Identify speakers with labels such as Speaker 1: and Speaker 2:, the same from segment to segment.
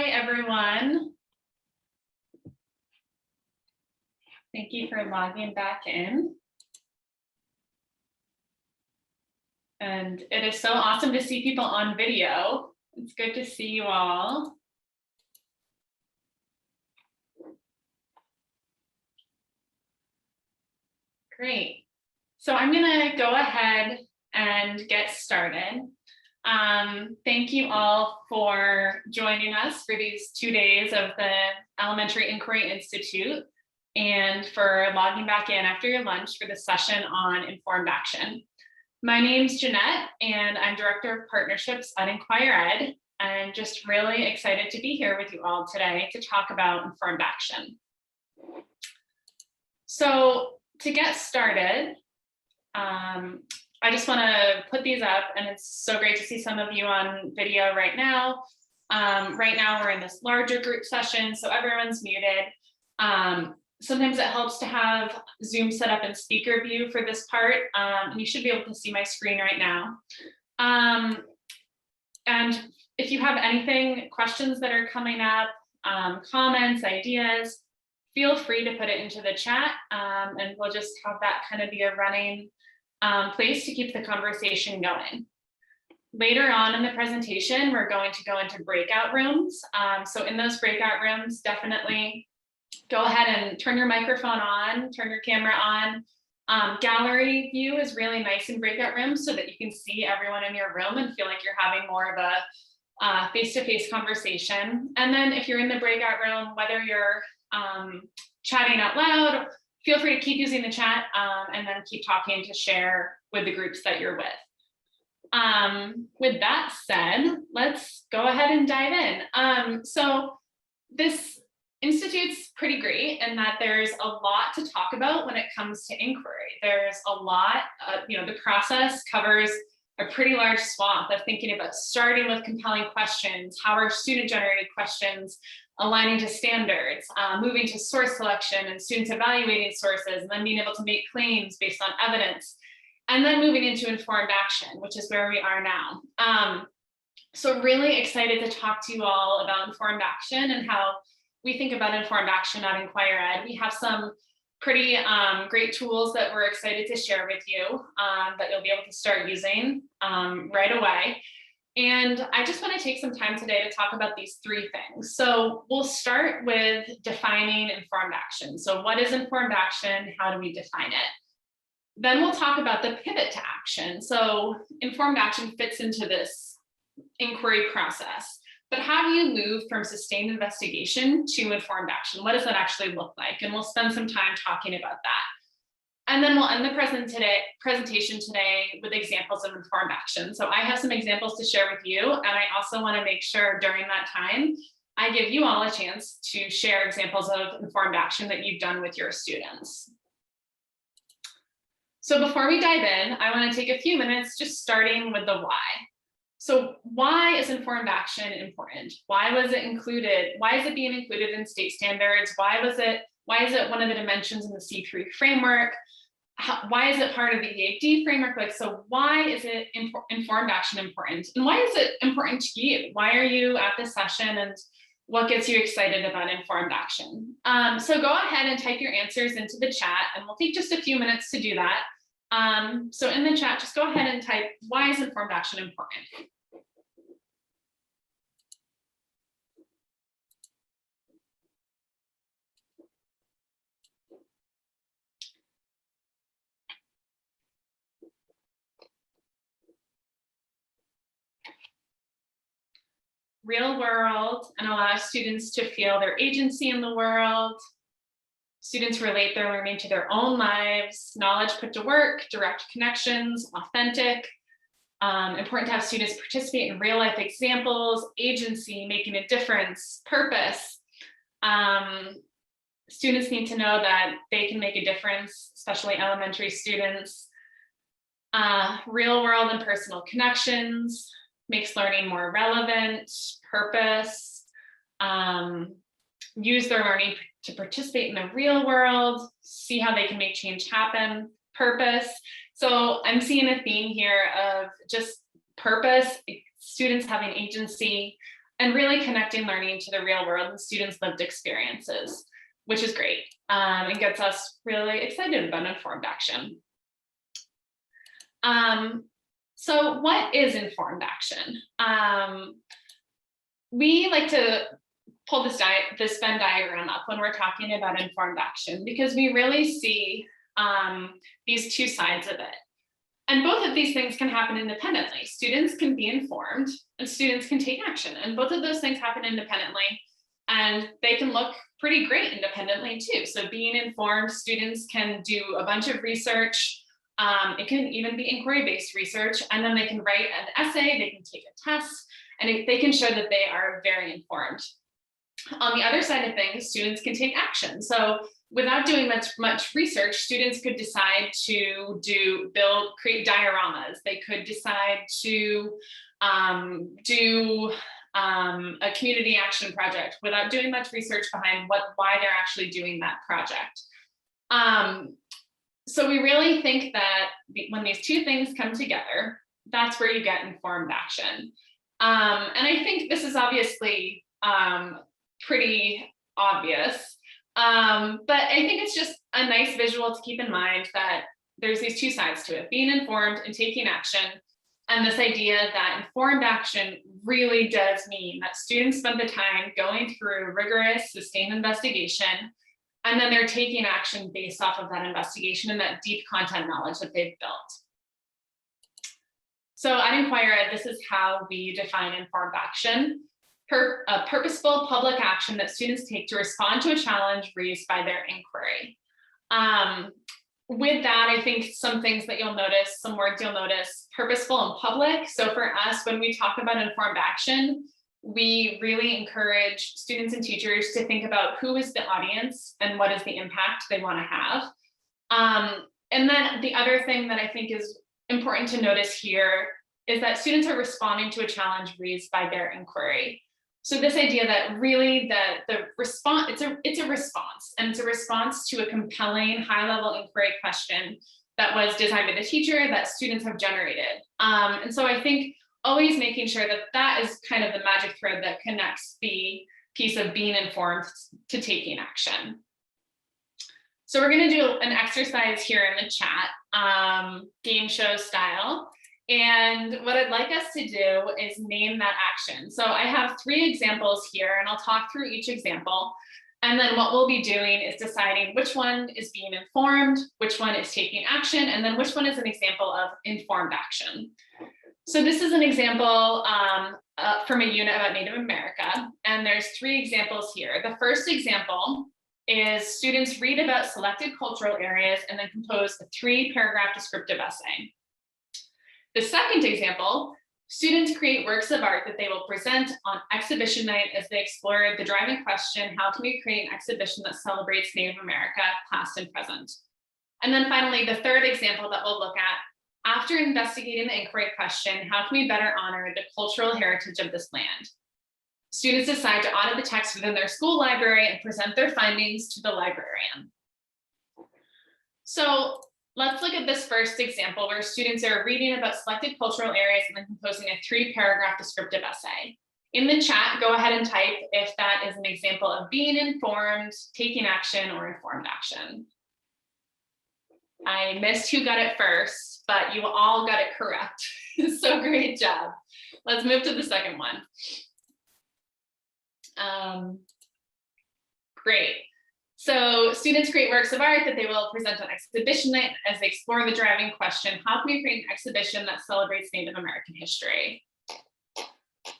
Speaker 1: Hi, everyone. Thank you for logging back in. And it is so awesome to see people on video. It's good to see you all. Great. So I'm going to go ahead and get started. Thank you all for joining us for these 2 days of the Elementary Inquiry Institute and for logging back in after your lunch for the session on informed action. My name's Jeanette, and I'm Director of Partnerships at Inquire Ed, and just really excited to be here with you all today to talk about informed action. So to get started, I just want to put these up, and it's so great to see some of you on video right now. Right now we're in this larger group session, so everyone's muted. Sometimes it helps to have Zoom set up in speaker view for this part, and you should be able to see my screen right now. And if you have anything, questions that are coming up, comments, ideas, feel free to put it into the chat, and we'll just have that kind of be a running place to keep the conversation going. Later on in the presentation, we're going to go into breakout rooms. So in those breakout rooms, definitely go ahead and turn your microphone on, turn your camera on. Gallery view is really nice in breakout rooms so that you can see everyone in your room and feel like you're having more of a face-to-face conversation. And then if you're in the breakout room, whether you're chatting out loud, feel free to keep using the chat and then keep talking to share with the groups that you're with. With that said, let's go ahead and dive in. So this Institute's pretty great in that there's a lot to talk about when it comes to inquiry. There's a lot, the process covers a pretty large swath of thinking about starting with compelling questions, how are student-generated questions aligning to standards, moving to source selection and students evaluating sources, and then being able to make claims based on evidence, and then moving into informed action, which is where we are now. So really excited to talk to you all about informed action and how we think about informed action at Inquire Ed. We have some pretty great tools that we're excited to share with you that you'll be able to start using right away. And I just want to take some time today to talk about these three things. So we'll start with defining informed action. So what is informed action? How do we define it? Then we'll talk about the pivot to action. So informed action fits into this inquiry process. But how do you move from sustained investigation to informed action? What does that actually look like? And we'll spend some time talking about that. And then we'll end the presentation today with examples of informed action. So I have some examples to share with you, and I also want to make sure during that time, I give you all a chance to share examples of informed action that you've done with your students. So before we dive in, I want to take a few minutes just starting with the why. So why is informed action important? Why was it included? Why is it being included in state standards? Why is it one of the dimensions in the C3 framework? Why is it part of the EAD framework? So why is it informed action important? And why is it important to you? Why are you at this session, and what gets you excited about informed action? So go ahead and type your answers into the chat, and we'll take just a few minutes to do that. So in the chat, just go ahead and type, why is informed action important? Real world, and allow students to feel their agency in the world. Students relate their learning to their own lives, knowledge put to work, direct connections, authentic. Important to have students participate in real life examples, agency, making a difference, purpose. Students need to know that they can make a difference, especially elementary students. Real world and personal connections, makes learning more relevant, purpose. Use their learning to participate in the real world, see how they can make change happen, purpose. So I'm seeing a theme here of just purpose, students having agency, and really connecting learning to the real world and students' lived experiences, which is great and gets us really excited about informed action. So what is informed action? We like to pull this Venn diagram up when we're talking about informed action, because we really see these two sides of it. And both of these things can happen independently. Students can be informed and students can take action. And both of those things happen independently, and they can look pretty great independently too. So being informed, students can do a bunch of research. It can even be inquiry-based research, and then they can write an essay, they can take a test, and they can show that they are very informed. On the other side of things, students can take action. So without doing much research, students could decide to create dioramas. They could decide to do a community action project without doing much research behind why they're actually doing that project. So we really think that when these two things come together, that's where you get informed action. And I think this is obviously pretty obvious, but I think it's just a nice visual to keep in mind that there's these two sides to it, being informed and taking action. And this idea that informed action really does mean that students spend the time going through rigorous, sustained investigation, and then they're taking action based off of that investigation and that deep content knowledge that they've built. So at Inquire Ed, this is how we define informed action: a purposeful public action that students take to respond to a challenge raised by their inquiry. With that, I think some things that you'll notice, some words you'll notice: purposeful and public. So for us, when we talk about informed action, we really encourage students and teachers to think about who is the audience and what is the impact they want to have. And then the other thing that I think is important to notice here is that students are responding to a challenge raised by their inquiry. So this idea that really the response, it's a response, and it's a response to a compelling high-level inquiry question that was designed by the teacher that students have generated. And so I think always making sure that that is kind of the magic thread that connects the piece of being informed to taking action. So we're going to do an exercise here in the chat, game show style. And what I'd like us to do is name that action. So I have 3 examples here, and I'll talk through each example. And then what we'll be doing is deciding which one is being informed, which one is taking action, and then which one is an example of informed action. So this is an example from a unit about Native America, and there's 3 examples here. The first example is students read about selected cultural areas and then compose a 3-paragraph descriptive essay. The second example, students create works of art that they will present on exhibition night as they explore the driving question: how can we create an exhibition that celebrates Native America, past and present? And then finally, the third example that we'll look at: after investigating the inquiry question, how can we better honor the cultural heritage of this land? Students decide to audit the text within their school library and present their findings to the librarian. So let's look at this first example where students are reading about selected cultural areas and then composing a 3-paragraph descriptive essay. In the chat, go ahead and type if that is an example of being informed, taking action, or informed action. I missed who got it first, but you all got it correct. So great job. Let's move to the second one. Great. So students create works of art that they will present on exhibition night as they explore the driving question: how can we create an exhibition that celebrates Native American history?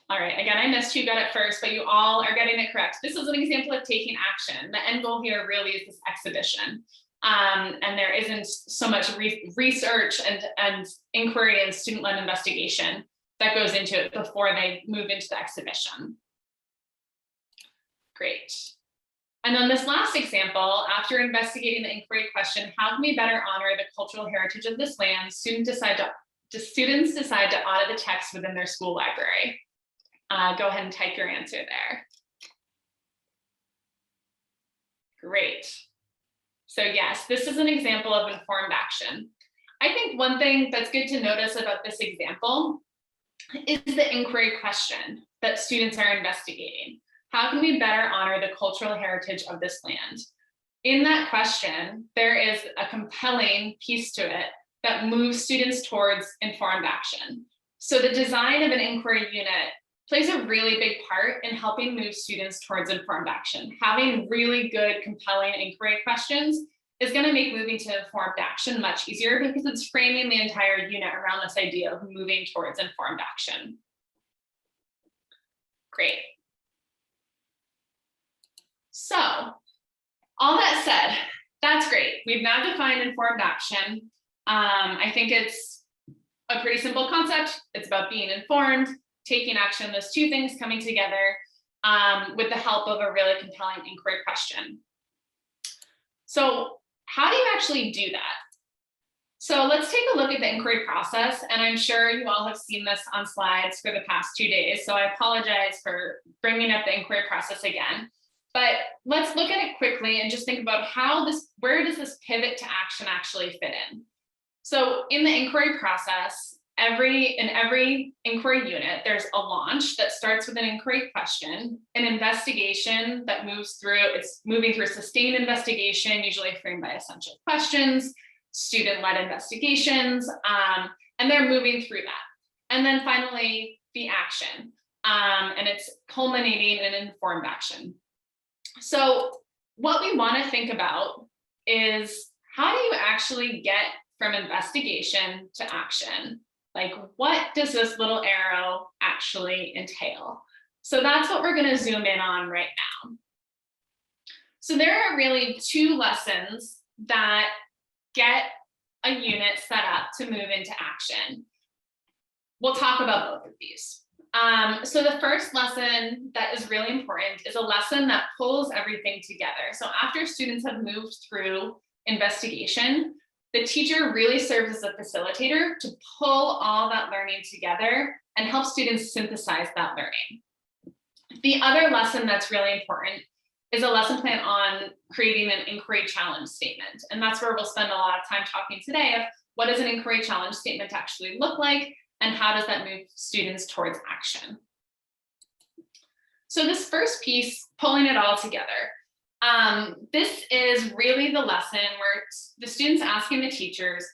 Speaker 1: All right, again, I missed who got it first, but you all are getting it correct. This is an example of taking action. The end goal here really is this exhibition. And there isn't so much research and inquiry and student-led investigation that goes into it before they move into the exhibition. Great. And then this last example, after investigating the inquiry question, how can we better honor the cultural heritage of this land, students decide to audit the text within their school library. Go ahead and type your answer there. Great. So yes, this is an example of informed action. I think one thing that's good to notice about this example is the inquiry question that students are investigating? How can we better honor the cultural heritage of this land? In that question, there is a compelling piece to it that moves students towards informed action. So the design of an inquiry unit plays a really big part in helping move students towards informed action. Having really good, compelling inquiry questions is going to make moving to informed action much easier because it's framing the entire unit around this idea of moving towards informed action. Great. So, all that said, that's great. We've now defined informed action. I think it's a pretty simple concept. It's about being informed, taking action, those two things coming together with the help of a really compelling inquiry question. So how do you actually do that? So let's take a look at the inquiry process, and I'm sure you all have seen this on slides for the past 2 days, so I apologize for bringing up the inquiry process again. But let's look at it quickly and just think about where does this pivot to action actually fit in? So in the inquiry process, in every inquiry unit, there's a launch that starts with an inquiry question, an investigation that it's moving through sustained investigation, usually framed by essential questions, student-led investigations, and they're moving through that. And then finally, the action, and it's culminating in informed action. So what we want to think about is, how do you actually get from investigation to action? Like, what does this little arrow actually entail? So that's what we're going to zoom in on right now. So there are really 2 lessons that get a unit set up to move into action. We'll talk about both of these. So the first lesson that is really important is a lesson that pulls everything together. So after students have moved through investigation, the teacher really serves as a facilitator to pull all that learning together and help students synthesize that learning. The other lesson that's really important is a lesson plan on creating an inquiry challenge statement. And that's where we'll spend a lot of time talking today of what does an inquiry challenge statement actually look like, and how does that move students towards action. So this first piece, pulling it all together, this is really the lesson where the students asking the teachers,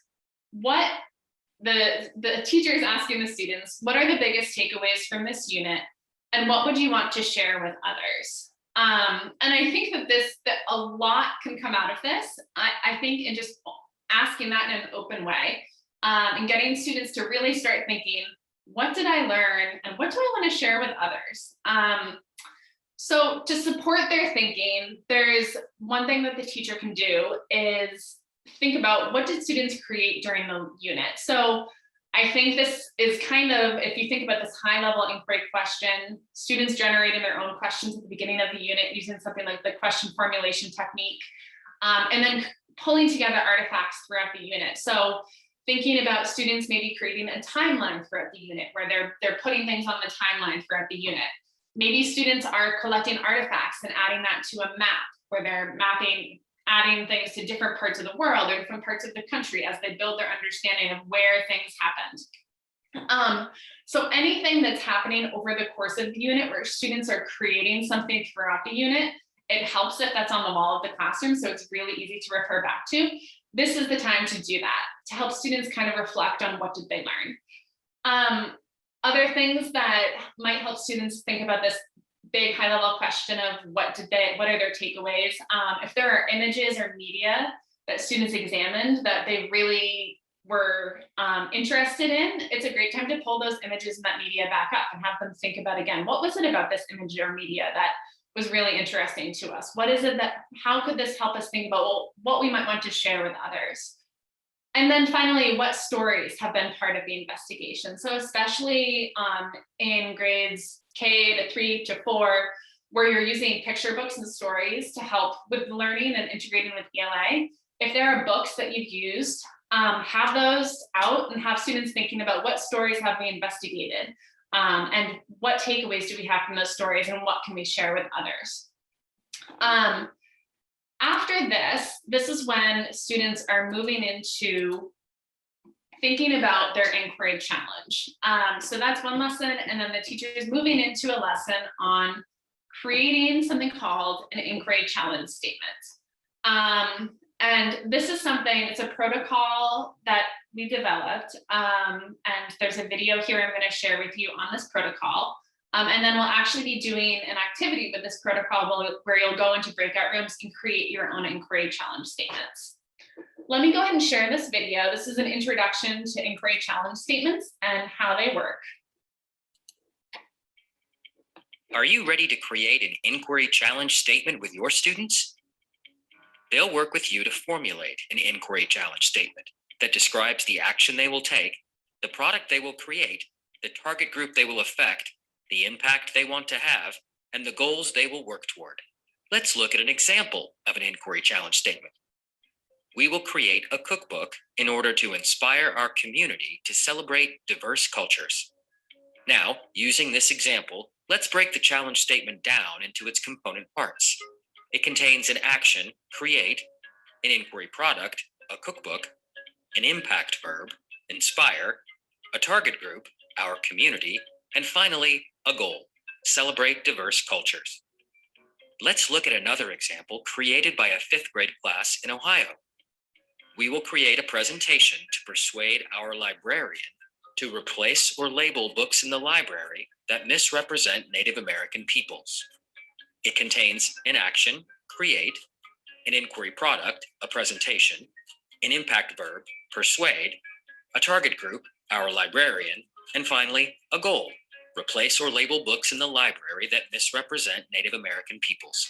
Speaker 1: the teacher is asking the students, what are the biggest takeaways from this unit, and what would you want to share with others? And I think that a lot can come out of this. I think in just asking that in an open way, and getting students to really start thinking, what did I learn, and what do I want to share with others? So to support their thinking, there's one thing that the teacher can do is think about, what did students create during the unit? So I think this is kind of, if you think about this high level inquiry question, students generating their own questions at the beginning of the unit using something like the question formulation technique, and then pulling together artifacts throughout the unit. So thinking about students maybe creating a timeline throughout the unit where they're putting things on the timeline throughout the unit. Maybe students are collecting artifacts and adding that to a map where they're adding things to different parts of the world or different parts of the country as they build their understanding of where things happened. So anything that's happening over the course of the unit where students are creating something throughout the unit, it helps if that's on the wall of the classroom, so it's really easy to refer back to. This is the time to do that, to help students kind of reflect on what did they learn. Other things that might help students think about this big high level question of what are their takeaways. If there are images or media that students examined that they really were interested in, it's a great time to pull those images and that media back up and have them think about, again, what was it about this image or media that was really interesting to us? What is it how could this help us think about what we might want to share with others? And then finally, what stories have been part of the investigation? So especially in grades K to 3 to 4, where you're using picture books and stories to help with learning and integrating with ELA, if there are books that you've used, have those out and have students thinking about what stories have we investigated, and what takeaways do we have from those stories, and what can we share with others. After this is when students are moving into thinking about their inquiry challenge. So that's one lesson. And then the teacher is moving into a lesson on creating something called an inquiry challenge statement. And this is something, it's a protocol that we developed. And there's a video here I'm going to share with you on this protocol. And then we'll actually be doing an activity with this protocol where you'll go into breakout rooms and create your own inquiry challenge statements. Let me go ahead and share this video. This is an introduction to inquiry challenge statements and how they work.
Speaker 2: Are you ready to create an inquiry challenge statement with your students? They'll work with you to formulate an inquiry challenge statement that describes the action they will take, the product they will create, the target group they will affect, the impact they want to have, and the goals they will work toward. Let's look at an example of an inquiry challenge statement. We will create a cookbook in order to inspire our community to celebrate diverse cultures. Now, using this example, let's break the challenge statement down into its component parts. It contains an action, create, an inquiry product, a cookbook, an impact verb, inspire, a target group, our community, and finally, a goal, celebrate diverse cultures. Let's look at another example created by a 5th grade class in Ohio. We will create a presentation to persuade our librarian to replace or label books in the library that misrepresent Native American peoples. It contains an action, create, an inquiry product, a presentation, an impact verb, persuade, a target group, our librarian, and finally, a goal, replace or label books in the library that misrepresent Native American peoples.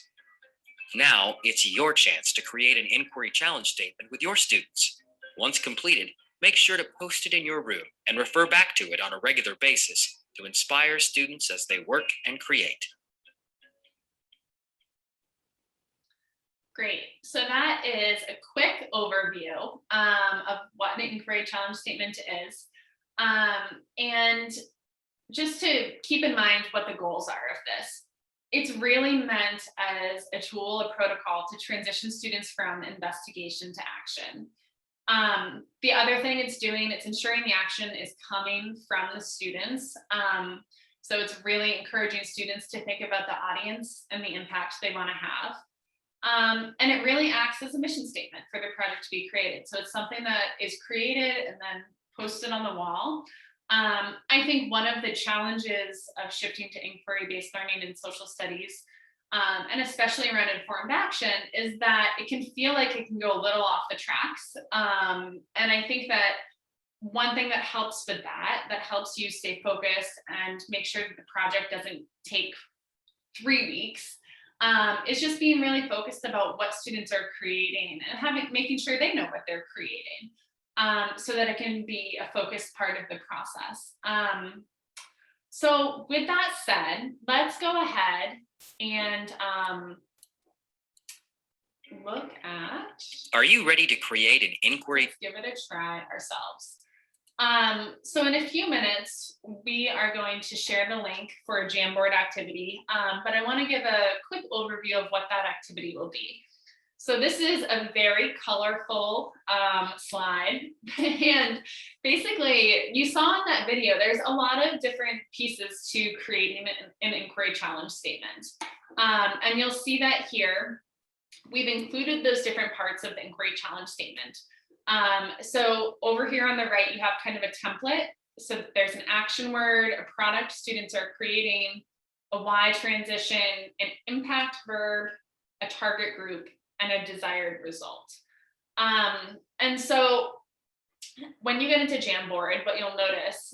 Speaker 2: Now, it's your chance to create an inquiry challenge statement with your students. Once completed, make sure to post it in your room and refer back to it on a regular basis to inspire students as they work and create.
Speaker 1: Great. So that is a quick overview of what an inquiry challenge statement is. And just to keep in mind what the goals are of this. It's really meant as a tool, a protocol to transition students from investigation to action. The other thing it's doing, it's ensuring the action is coming from the students. So it's really encouraging students to think about the audience and the impact they want to have. And it really acts as a mission statement for the project to be created. So it's something that is created and then posted on the wall. I think one of the challenges of shifting to inquiry-based learning in social studies, and especially around informed action, is that it can feel like it can go a little off the tracks. And I think that one thing that helps with that helps you stay focused and make sure that the project doesn't take 3 weeks, is just being really focused about what students are creating and making sure they know what they're creating. So that it can be a focused part of the process. So with that said, let's go ahead and look at.
Speaker 2: Are you ready to create an inquiry?
Speaker 1: Let's give it a try ourselves. So in a few minutes, we are going to share the link for a Jamboard activity, but I want to give a quick overview of what that activity will be. So this is a very colorful slide, and basically you saw in that video, there's a lot of different pieces to creating an inquiry challenge statement. And you'll see that here, we've included those different parts of the inquiry challenge statement. So over here on the right, you have kind of a template. So there's an action word, a product students are creating, a why transition, an impact verb, a target group, and a desired result. And so when you get into Jamboard, what you'll notice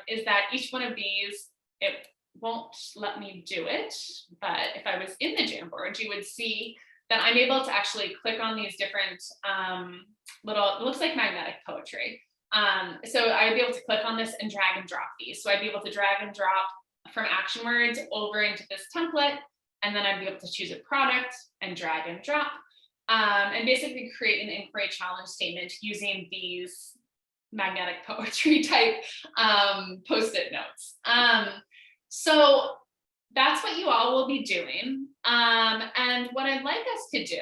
Speaker 1: is that each one of these, it won't let me do it, but if I was in the Jamboard, you would see that I'm able to actually click on these different little, it looks like magnetic poetry. So I'd be able to click on this and drag and drop these. So I'd be able to drag and drop from action words over into this template, and then I'd be able to choose a product and drag and drop, and basically create an inquiry challenge statement using these magnetic poetry type post-it notes. So that's what you all will be doing. And what I'd like us to do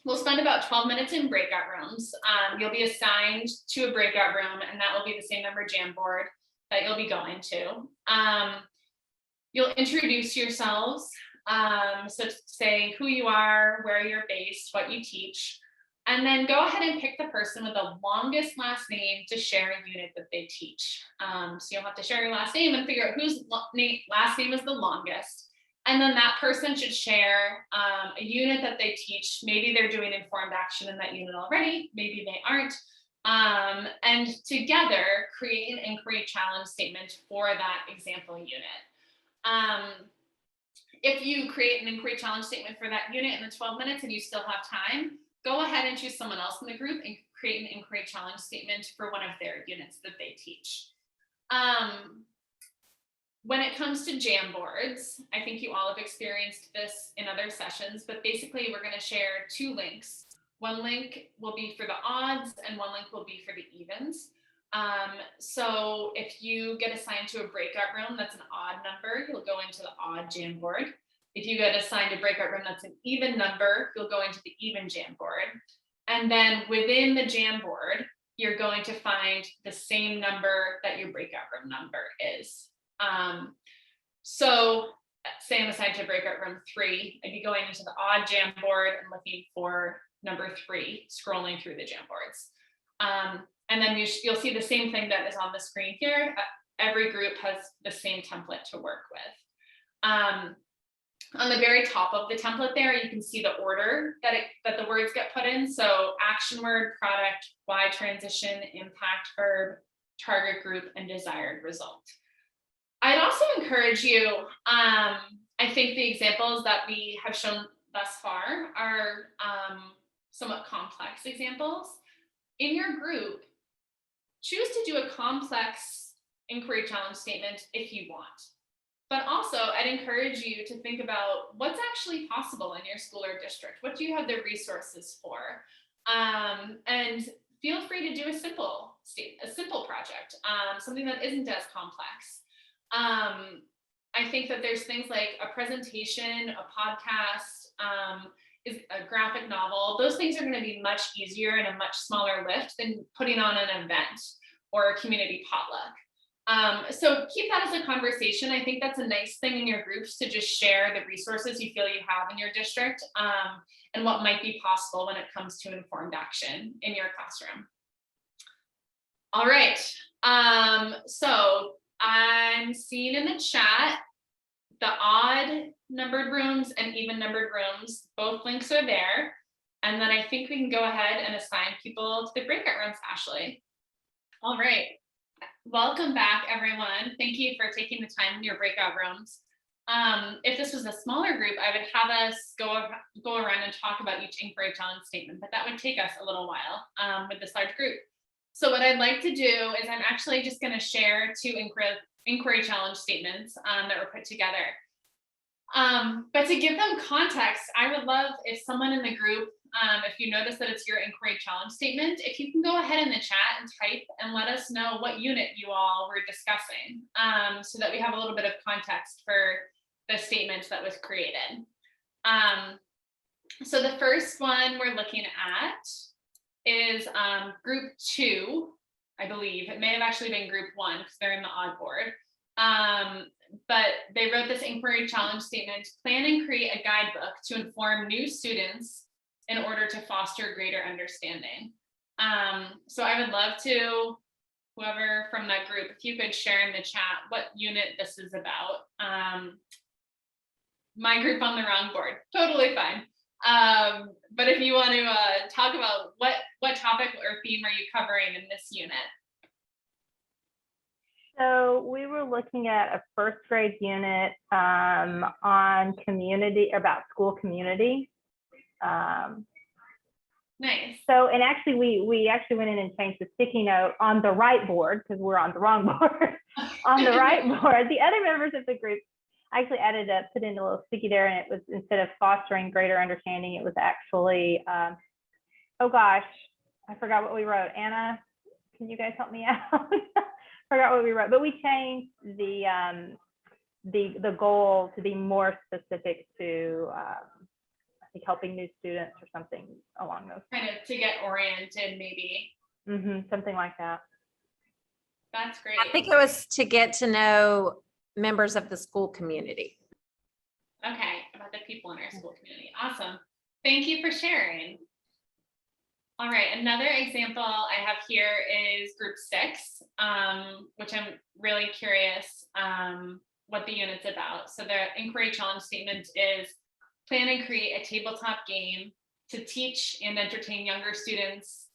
Speaker 1: We'll spend about 12 minutes in breakout rooms. You'll be assigned to a breakout room, and that will be the same number Jamboard that you'll be going to. You'll introduce yourselves. So say who you are, where you're based, what you teach, and then go ahead and pick the person with the longest last name to share a unit that they teach. So you'll have to share your last name and figure out whose last name is the longest. And then that person should share a unit that they teach. Maybe they're doing informed action in that unit already, maybe they aren't. And together create an inquiry challenge statement for that example unit. If you create an inquiry challenge statement for that unit in the 12 minutes and you still have time, go ahead and choose someone else in the group and create an inquiry challenge statement for one of their units that they teach. When it comes to Jamboards, I think you all have experienced this in other sessions, but basically we're going to share two links. One link will be for the odds and one link will be for the evens. So if you get assigned to a breakout room that's an odd number, you'll go into the odd Jamboard. If you get assigned a breakout room that's an even number, you'll go into the even Jamboard. And then within the Jamboard, you're going to find the same number that your breakout room number is. So say I'm assigned to breakout room 3, I'd be going into the odd Jamboard and looking for number 3, scrolling through the Jamboards. And then you'll see the same thing that is on the screen here. Every group has the same template to work with. On the very top of the template there, you can see the order that the words get put in. So action word, product, why transition, impact verb, target group, and desired result. I'd also encourage you, I think the examples that we have shown thus far are somewhat complex examples. In your group, choose to do a complex inquiry challenge statement if you want. But also, I'd encourage you to think about what's actually possible in your school or district. What do you have the resources for? And feel free to do a simple project, something that isn't as complex. I think that there's things like a presentation, a podcast, is a graphic novel. Those things are going to be much easier and a much smaller lift than putting on an event or a community potluck. So keep that as a conversation. I think that's a nice thing in your groups to just share the resources you feel you have in your district, and what might be possible when it comes to informed action in your classroom. All right. So I'm seeing in the chat the odd numbered rooms and even numbered rooms. Both links are there. And then I think we can go ahead and assign people to the breakout rooms, Ashley. All right. Welcome back, everyone. Thank you for taking the time in your breakout rooms. If this was a smaller group, I would have us go around and talk about each inquiry challenge statement, but that would take us a little while with this large group. So what I'd like to do is I'm actually just going to share 2 inquiry challenge statements that were put together. But to give them context, I would love if someone in the group, if you notice that it's your inquiry challenge statement, if you can go ahead in the chat and type and let us know what unit you all were discussing, so that we have a little bit of context for the statement that was created. So the first one we're looking at is group 2, I believe. It may have actually been group 1 because they're in the odd board. But they wrote this inquiry challenge statement: plan and create a guidebook to inform new students in order to foster greater understanding. So I would love to, whoever from that group, if you could share in the chat what unit this is about. My group on the wrong board, totally fine. But if you want to talk about what topic or theme are you covering in this unit?
Speaker 3: So we were looking at a first grade unit on community, about school community.
Speaker 1: Nice.
Speaker 3: So, and actually we actually went in and changed the sticky note on the right board because we're on the wrong board. On the right board, the other members of the group actually put in a little sticky there, and it was, instead of fostering greater understanding, it was actually, oh gosh, I forgot what we wrote. Anna, can you guys help me out? Forgot what we wrote, but we changed the goal to be more specific to, I like helping new students or something along those.
Speaker 1: Kind of to get oriented, maybe.
Speaker 3: Something like that.
Speaker 1: That's great.
Speaker 4: I think it was to get to know members of the school community.
Speaker 1: Okay, about the people in our school community. Awesome. Thank you for sharing. All right, another example I have here is group 6, which I'm really curious what the unit's about. So the inquiry challenge statement is plan and create a tabletop game to teach and entertain younger students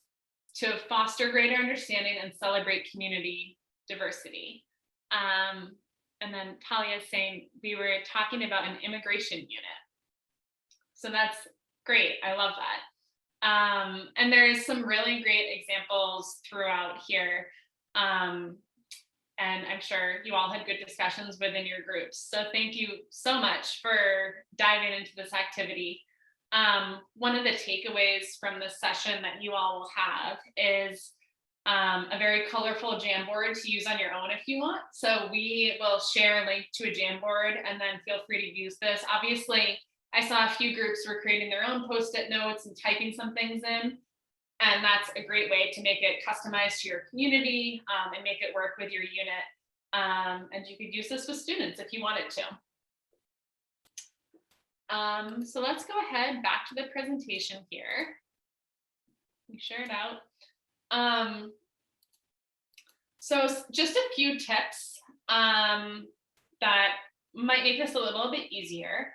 Speaker 1: to foster greater understanding and celebrate community diversity. And then Talia is saying we were talking about an immigration unit. So that's great. I love that. And there's some really great examples throughout here. And I'm sure you all had good discussions within your groups. So thank you so much for diving into this activity. One of the takeaways from this session that you all will have is a very colorful Jamboard to use on your own if you want. So we will share a link to a Jamboard and then feel free to use this. Obviously, I saw a few groups were creating their own Post-it notes and typing some things in. And that's a great way to make it customized to your community and make it work with your unit. And you could use this with students if you wanted to. So let's go ahead back to the presentation here. We share it out. So just a few tips that might make this a little bit easier.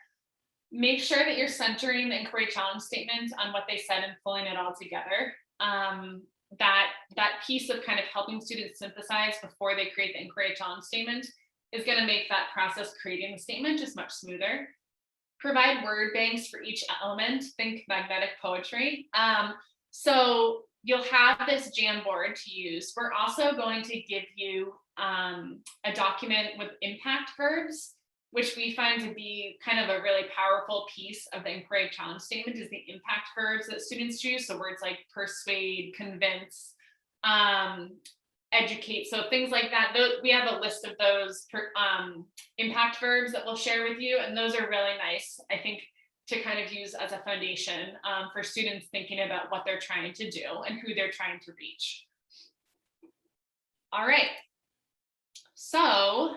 Speaker 1: Make sure that you're centering the inquiry challenge statement on what they said and pulling it all together. That piece of kind of helping students synthesize before they create the inquiry challenge statement is going to make that process creating the statement just much smoother. Provide word banks for each element. Think magnetic poetry. So you'll have this Jamboard to use. We're also going to give you a document with impact verbs, which we find to be kind of a really powerful piece of the inquiry challenge statement is the impact verbs that students choose. So words like persuade, convince, educate. So things like that. We have a list of those impact verbs that we'll share with you. And those are really nice, I think, to kind of use as a foundation for students thinking about what they're trying to do and who they're trying to reach. All right. So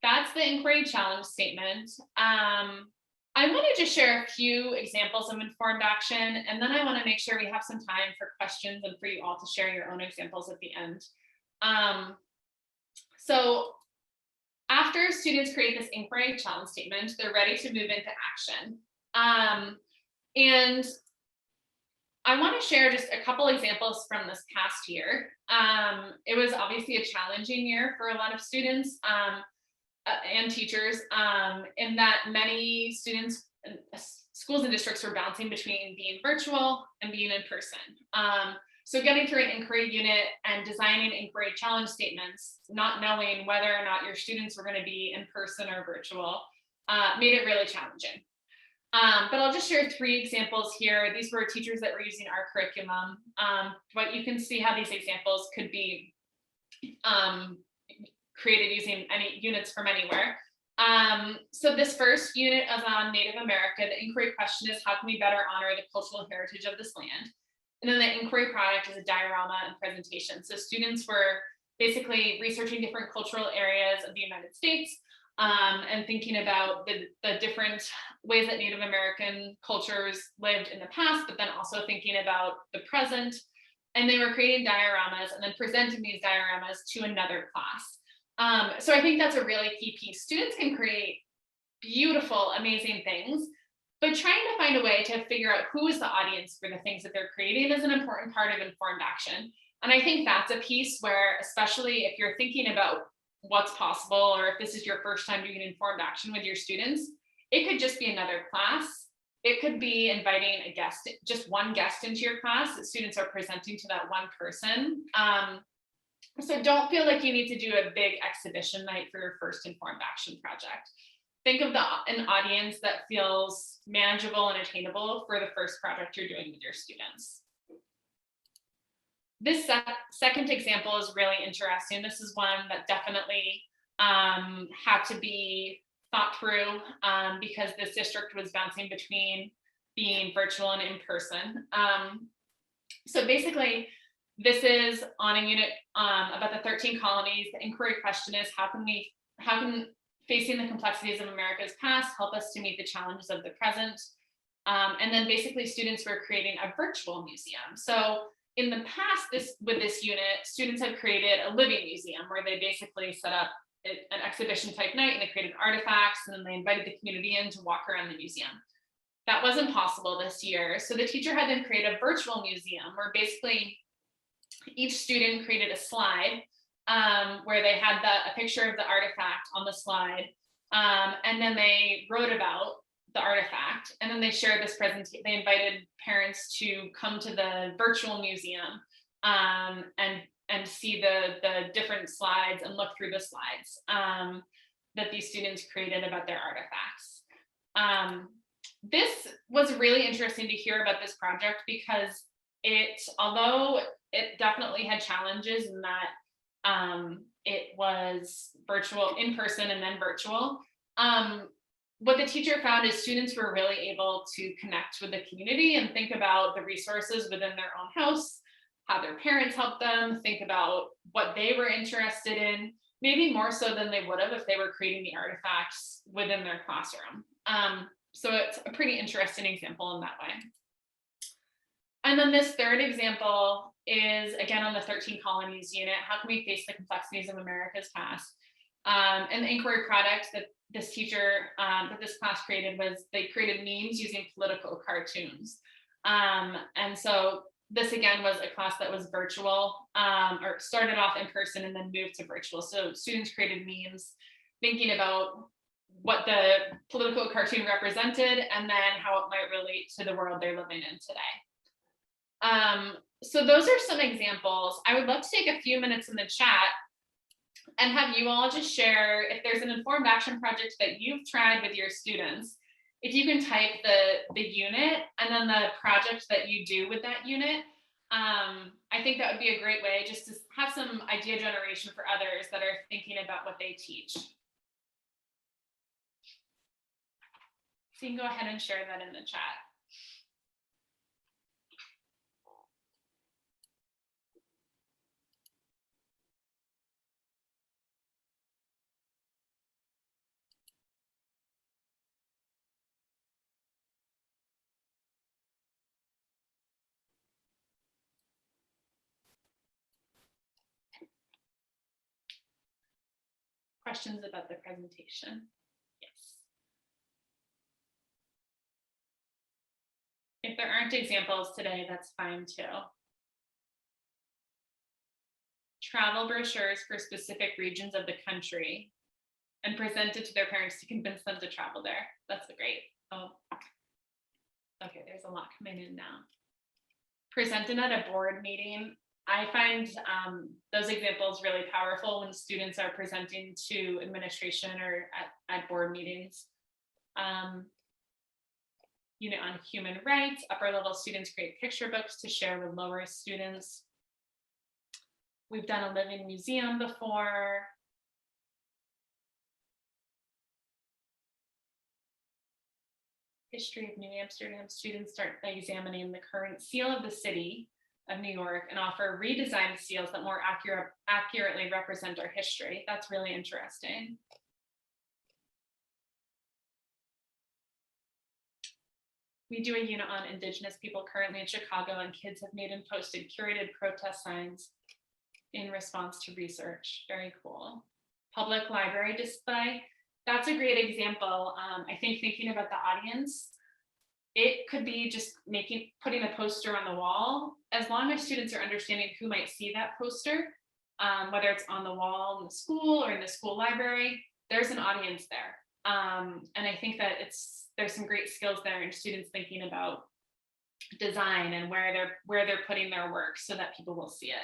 Speaker 1: that's the inquiry challenge statement. I want to just share a few examples of informed action, and then I want to make sure we have some time for questions and for you all to share your own examples at the end. So after students create this inquiry challenge statement, they're ready to move into action. And I want to share just a couple examples from this past year. It was obviously a challenging year for a lot of students and teachers, in that many students, schools and districts were bouncing between being virtual and being in person. So getting through an inquiry unit and designing inquiry challenge statements, not knowing whether or not your students were going to be in person or virtual, made it really challenging. But I'll just share 3 examples here. These were teachers that were using our curriculum, but you can see how these examples could be created using any units from anywhere. So this first unit is on Native America. The inquiry question is, how can we better honor the cultural heritage of this land? And then the inquiry product is a diorama and presentation. So students were basically researching different cultural areas of the United States and thinking about the different ways that Native American cultures lived in the past, but then also thinking about the present. And they were creating dioramas and then presenting these dioramas to another class. So I think that's a really key piece. Students can create beautiful, amazing things, but trying to find a way to figure out who is the audience for the things that they're creating is an important part of informed action. And I think that's a piece where, especially if you're thinking about what's possible, or if this is your first time doing informed action with your students, it could just be another class. It could be inviting a guest, just one guest into your class that students are presenting to that one person. So don't feel like you need to do a big exhibition night for your first informed action project. Think of an audience that feels manageable and attainable for the first project you're doing with your students. This second example is really interesting. This is one that definitely had to be thought through because this district was bouncing between being virtual and in person. So basically, this is on a unit about the 13 colonies. The inquiry question is, how can facing the complexities of America's past help us to meet the challenges of the present? And then basically students were creating a virtual museum. So in the past, with this unit, students have created a living museum where they basically set up an exhibition type night, and they created artifacts, and then they invited the community in to walk around the museum. That wasn't possible this year. So the teacher had them create a virtual museum where basically each student created a slide where they had a picture of the artifact on the slide. And then they wrote about the artifact, and then they shared this presentation. They invited parents to come to the virtual museum and see the different slides and look through the slides that these students created about their artifacts. This was really interesting to hear about this project because although it definitely had challenges in that it was virtual, in person, and then virtual. What the teacher found is students were really able to connect with the community and think about the resources within their own house, how their parents helped them, think about what they were interested in, maybe more so than they would have if they were creating the artifacts within their classroom. So it's a pretty interesting example in that way. And then this third example is again on the 13 colonies unit. How can we face the complexities of America's past? And the inquiry product that this teacher, that this class created was they created memes using political cartoons. And so this again was a class that was virtual, or started off in person and then moved to virtual. So students created memes thinking about what the political cartoon represented and then how it might relate to the world they're living in today. So those are some examples. I would love to take a few minutes in the chat and have you all just share if there's an informed action project that you've tried with your students. If you can type the unit and then the project that you do with that unit, I think that would be a great way just to have some idea generation for others that are thinking about what they teach. So you can go ahead and share that in the chat. Questions about the presentation? Yes. If there aren't examples today, that's fine too. Travel brochures for specific regions of the country and presented to their parents to convince them to travel there. That's great. Oh, okay, there's a lot coming in now. Presented at a board meeting. I find those examples really powerful when students are presenting to administration or at board meetings. Unit on human rights, upper level students create picture books to share with lower students. We've done a living museum before. History of New Amsterdam, students start by examining the current seal of the city of New York and offer redesigned seals that more accurately represent our history. That's really interesting. We do a unit on Indigenous people currently in Chicago, and kids have made and posted curated protest signs in response to research. Very cool. Public library display. That's a great example. I think thinking about the audience, it could be just putting a poster on the wall, as long as students are understanding who might see that poster, whether it's on the wall in the school or in the school library, there's an audience there. And I think that there's some great skills there in students thinking about design and where they're putting their work so that people will see it.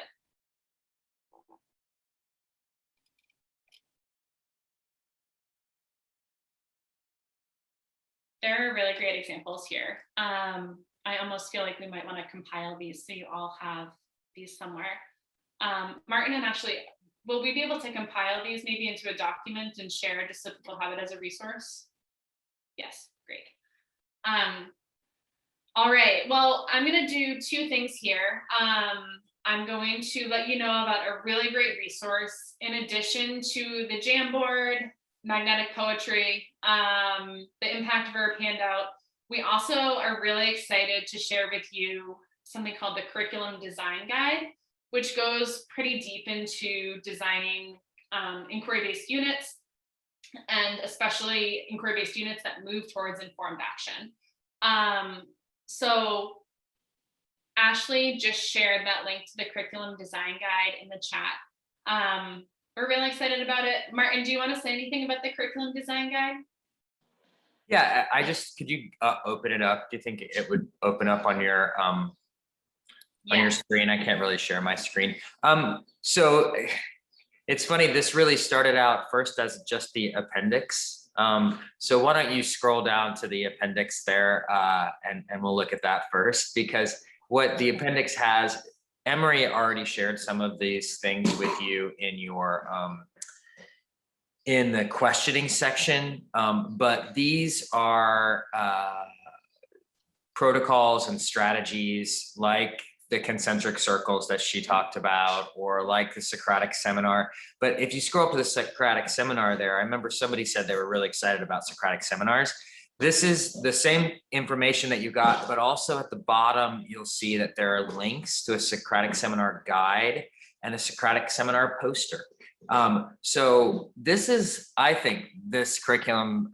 Speaker 1: There are really great examples here. I almost feel like we might want to compile these so you all have these somewhere. Martin and Ashley, will we be able to compile these maybe into a document and share just so people have it as a resource? Yes, great. All right, well, I'm gonna do two things here. I'm going to let you know about a really great resource in addition to the Jamboard, magnetic poetry, the impact verb handout. We also are really excited to share with you something called the curriculum design guide, which goes pretty deep into designing inquiry-based units, and especially inquiry-based units that move towards informed action. So Ashley just shared that link to the curriculum design guide in the chat. We're really excited about it. Martin, do you want to say anything about the curriculum design guide?
Speaker 5: Yeah, could you open it up? Do you think it would open up on your screen? I can't really share my screen. So it's funny, this really started out first as just the appendix. So why don't you scroll down to the appendix there, and we'll look at that first, because what the appendix has, Emery already shared some of these things with you in your in the questioning section, but these are protocols and strategies like the concentric circles that she talked about, or like the Socratic seminar. But if you scroll up to the Socratic seminar there, I remember somebody said they were really excited about Socratic seminars. This is the same information that you got, but also at the bottom, you'll see that there are links to a Socratic seminar guide and a Socratic seminar poster. So this is, I think this curriculum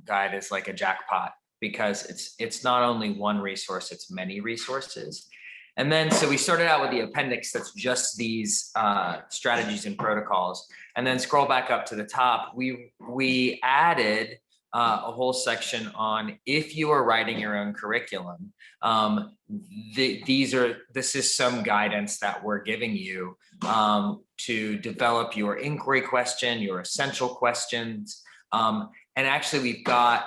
Speaker 5: guide is like a jackpot, because it's not only one resource, it's many resources. And then, so we started out with the appendix that's just these strategies and protocols. And then scroll back up to the top, we added a whole section on if you are writing your own curriculum. This is some guidance that we're giving you to develop your inquiry question, your essential questions. And actually we've got,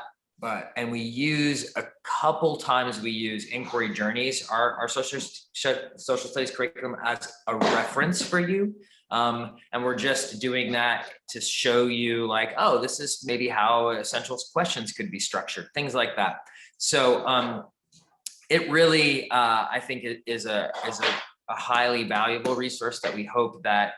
Speaker 5: and we use a couple times, we use inquiry journeys, our social studies curriculum, as a reference for you. And we're just doing that to show you like, oh, this is maybe how essential questions could be structured, things like that. So it really, I think it is a highly valuable resource that we hope that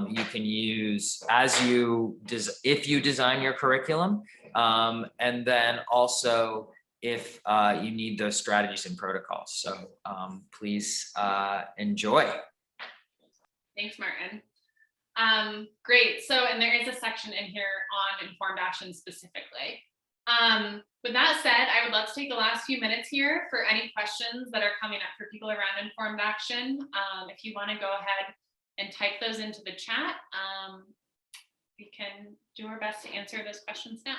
Speaker 5: you can use if you design your curriculum, and then also if you need those strategies and protocols. So please enjoy.
Speaker 1: Thanks, Martin. Great. So, and there is a section in here on informed action specifically. With that said, I would love to take the last few minutes here for any questions that are coming up for people around informed action. If you want to go ahead and type those into the chat, we can do our best to answer those questions now.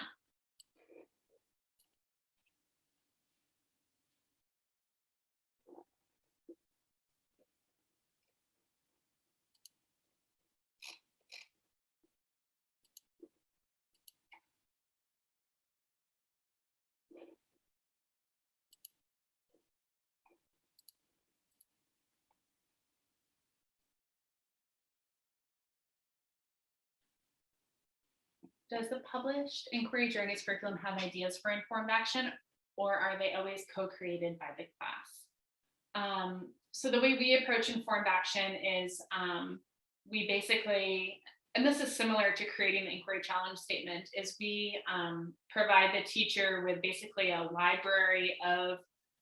Speaker 1: Does the published inquiry journeys curriculum have ideas for informed action, or are they always co-created by the class? So the way we approach informed action is we basically, and this is similar to creating the inquiry challenge statement, is we provide the teacher with basically a library of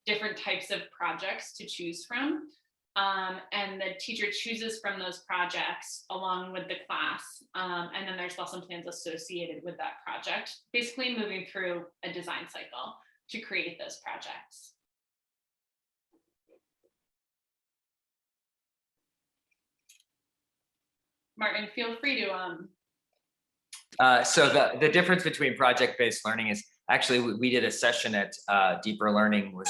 Speaker 1: different types of projects to choose from. And the teacher chooses from those projects along with the class. And then there's lesson plans associated with that project, basically moving through a design cycle to create those projects. Martin, feel free to.
Speaker 5: So the difference between project-based learning is, actually we did a session at Deeper Learning, was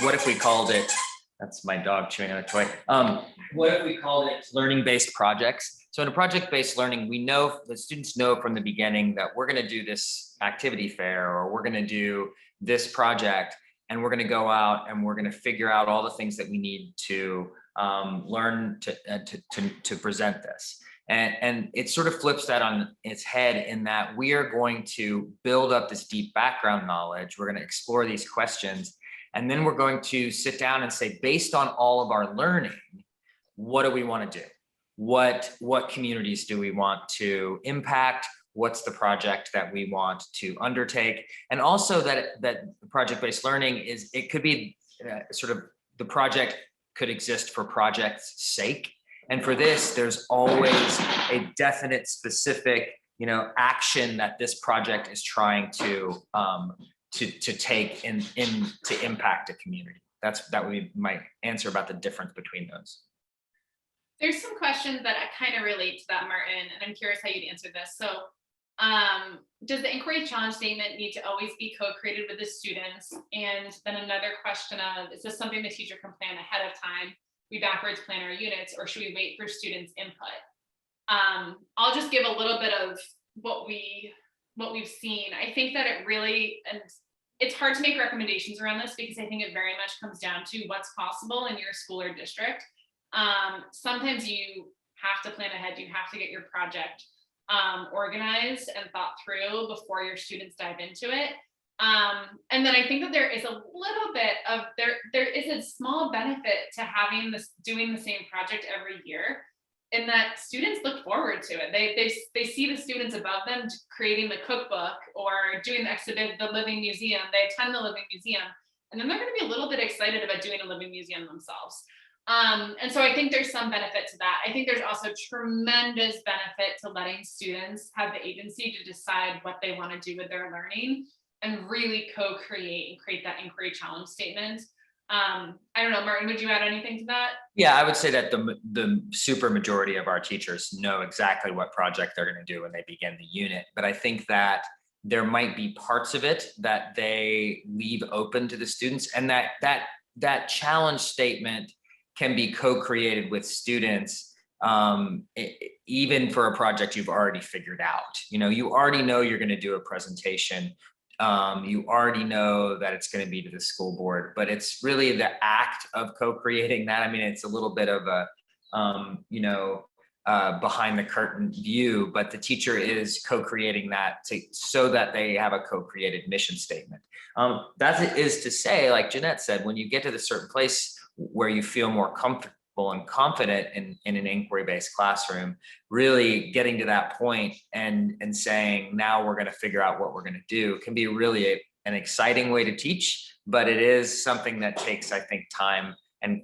Speaker 5: what if we called it, that's my dog chewing on a toy. What if we called it learning-based projects? So in a project-based learning, we know, the students know from the beginning that we're gonna do this activity fair, or we're gonna do this project, and we're gonna go out and we're gonna figure out all the things that we need to learn to present this. And it sort of flips that on its head, in that we are going to build up this deep background knowledge. We're going to explore these questions. And then we're going to sit down and say, based on all of our learning, what do we want to do? What communities do we want to impact? What's the project that we want to undertake? And also that project-based learning is, it could be sort of, the project could exist for project's sake. And for this, there's always a definite, specific, action that this project is trying to take in to impact a community. That would be my answer about the difference between those.
Speaker 1: There's some questions that kind of relate to that, Martin, and I'm curious how you'd answer this. So does the inquiry challenge statement need to always be co-created with the students? And then another question of, is this something the teacher can plan ahead of time? We backwards plan our units, or should we wait for students' input? I'll just give a little bit of what we've seen. I think that it really, and it's hard to make recommendations around this because I think it very much comes down to what's possible in your school or district. Sometimes you have to plan ahead. You have to get your project organized and thought through before your students dive into it. And then I think that there is a little bit of, there is a small benefit to having this, doing the same project every year, in that students look forward to it. They see the students above them creating the cookbook or doing the exhibit, the living museum. They attend the living museum, and then they're going to be a little bit excited about doing a living museum themselves. And so I think there's some benefit to that. I think there's also tremendous benefit to letting students have the agency to decide what they want to do with their learning and really co-create and create that inquiry challenge statement. I don't know, Martin, would you add anything to that?
Speaker 5: Yeah, I would say that the super majority of our teachers know exactly what project they're going to do when they begin the unit. But I think that there might be parts of it that they leave open to the students, and that challenge statement can be co-created with students, even for a project you've already figured out. You already know you're going to do a presentation. You already know that it's going to be to the school board, but it's really the act of co-creating that. I mean, it's a little bit of a, behind the curtain view, but the teacher is co-creating that so that they have a co-created mission statement. That is to say, like Jeanette said, when you get to the certain place where you feel more comfortable and confident in an inquiry-based classroom, really getting to that point and saying, now we're going to figure out what we're going to do, can be really an exciting way to teach, but it is something that takes, I think, time, and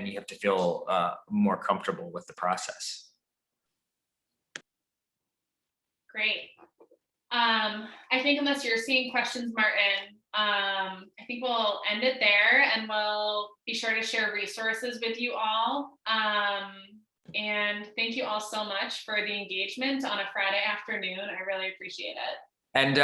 Speaker 5: you have to feel more comfortable with the process.
Speaker 1: Great. I think unless you're seeing questions, Martin, I think we'll end it there, and we'll be sure to share resources with you all. And thank you all so much for the engagement on a Friday afternoon. I really appreciate it.
Speaker 5: And